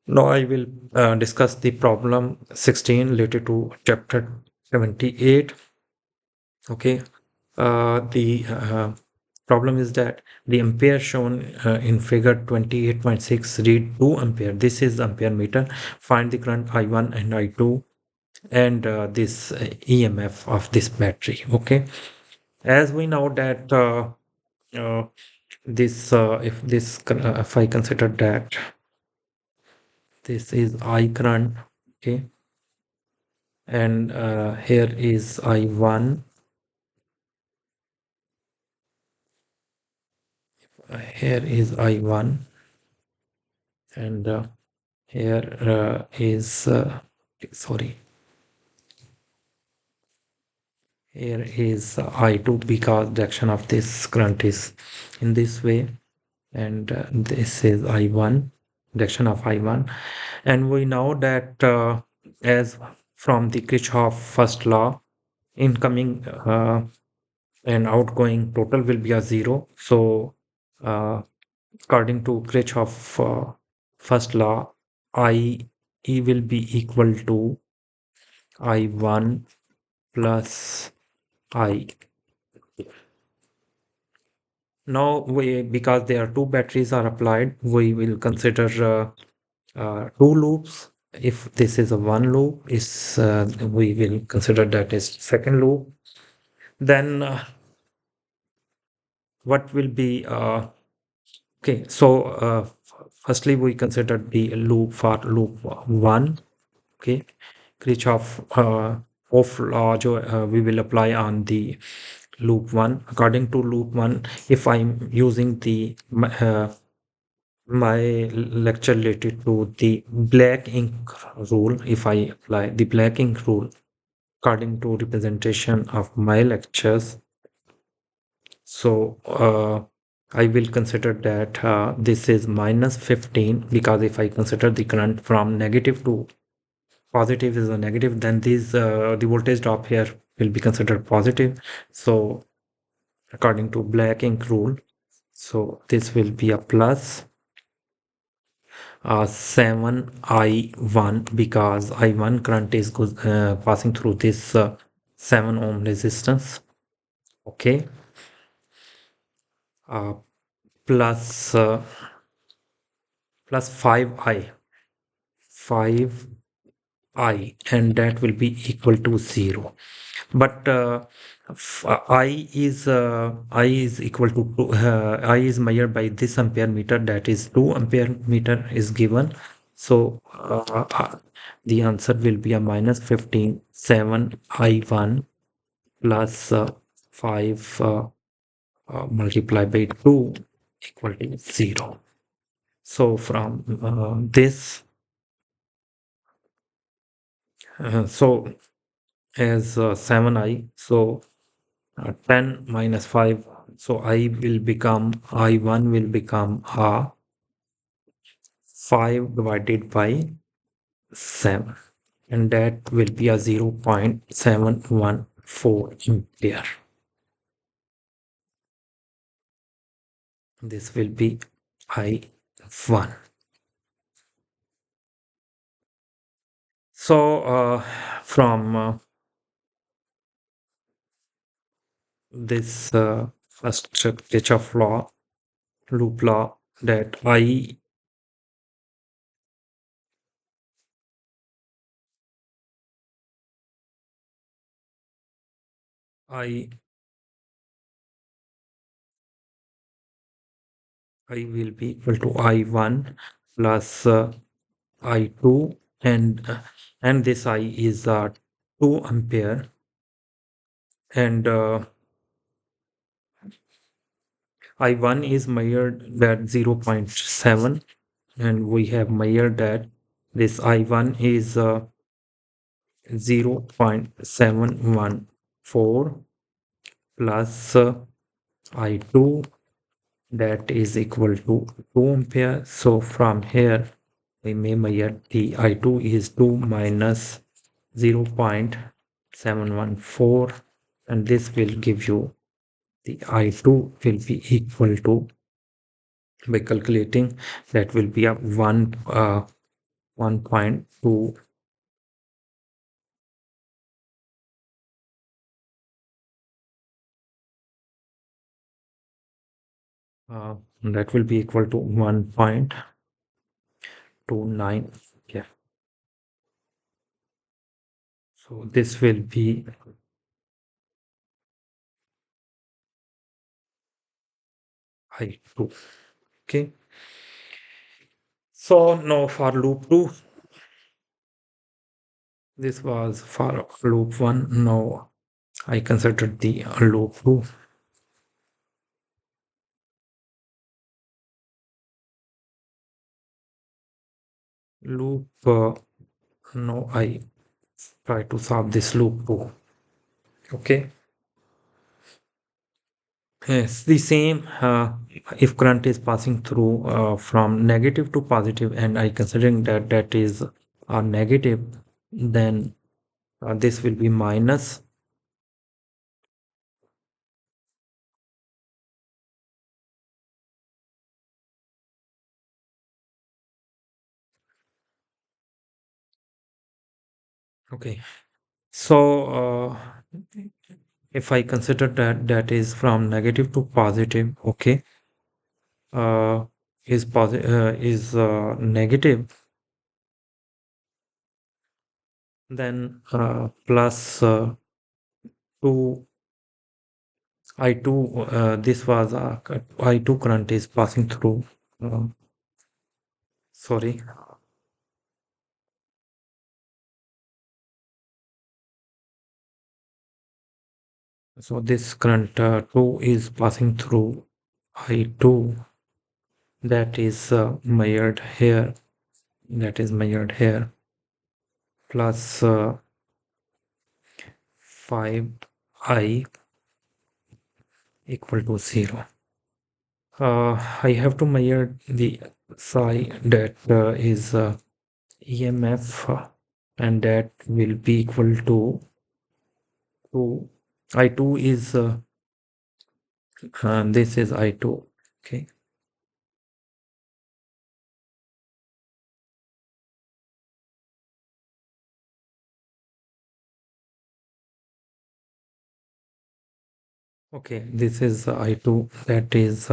Now I will discuss the problem 16 related to chapter 78. Okay. The problem is that the ampere shown in figure 28.6 read 2 ampere. This is the ampere meter. Find the current I1 and I2 and this EMF of this battery. Okay. As we know that uh, if I consider that this is I current, okay, and here is I1, here is I1, and here is sorry, here is I2 because direction of this current is in this way, and this is I1, direction of I1, and we know that as from the Kirchhoff first law, incoming and outgoing total will be a zero. So uh, according to Kirchhoff first law, I E will be equal to I1 plus I. Now we, because there are two batteries are applied, we will consider two loops. If this is a one loop, is we will consider that as second loop. Then what will be okay? So firstly, we consider the loop for loop one. Okay, Kirchhoff of law we will apply on the loop one. According to loop one, if I'm using the my lecture related to the black ink rule, if I apply the black ink rule according to representation of my lectures, so I will consider that this is minus 15, because if I consider the current from negative to positive is a negative, then these the voltage drop here will be considered positive. So according to black ink rule, so this will be a plus 7I1, because I1 current is passing through this 7 ohm resistance. Okay, uh, plus plus 5I, and that will be equal to 0. But I is equal to I is measured by this ampere meter, that is 2 ampere meter is given. So the answer will be a minus 15 7 I1 plus 5 multiplied by 2 equal to 0. So from this, so as 7I, so 10 minus 5, so I1 will become 5 divided by 7, and that will be a 0.714 ampere. This will be I1. So from this first Kirchhoff law, loop law, that I I will be equal to I1 plus I2, and this I is 2 ampere, and I1 is measured at 0.7, and we have measured that this I1 is 0.714 plus I2, that is equal to 2 ampere. So from here we may measure the I2 is 2 minus 0.714, and this will give you the I2 will be equal to, by calculating, that will be a 1 1.2. That will be equal to 1.29. Yeah. So this will be I2. Okay. So now for loop 2, this was for loop 1. Now I considered the loop 2. Loop, now I try to solve this loop 2. Okay. Yes, the same. If current is passing through from negative to positive, and I considering that that is negative, then this will be minus. Okay. So if I consider that that is from negative to positive, okay, uh, is negative, then plus 2 I2, this was I2 current is passing through. Uh, sorry. So this current 2 is passing through I2, that is measured here, that is measured here, plus 5I equal to 0. I have to measure the psi that is EMF, and that will be equal to 2. I2 is this is I2. Okay. Okay, this is I2, that is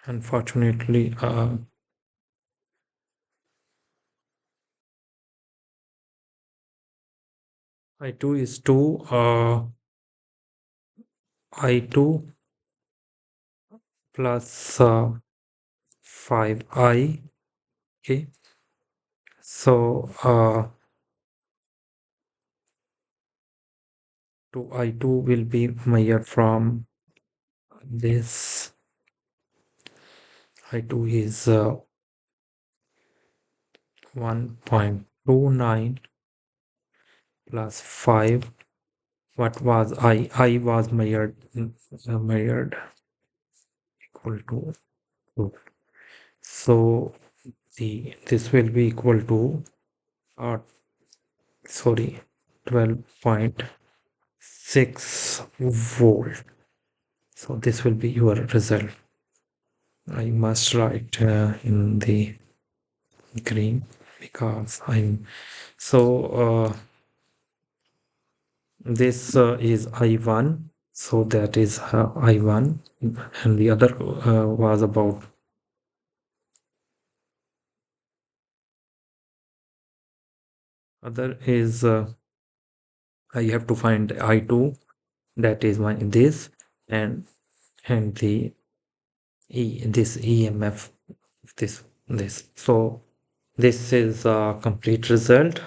unfortunately I2 is 2, I2 plus 5I. Okay, so I2 will be measured from this. I2 is 1.29 plus 5. What was I? I was measured equal to 2. So this will be equal to uh, sorry, 12.6 volt. So this will be your result. I must write in the green because I'm so this is I1, so that is I1, and the other was about other is I have to find I2, that is my this, and the this EMF, this. So this is a complete result.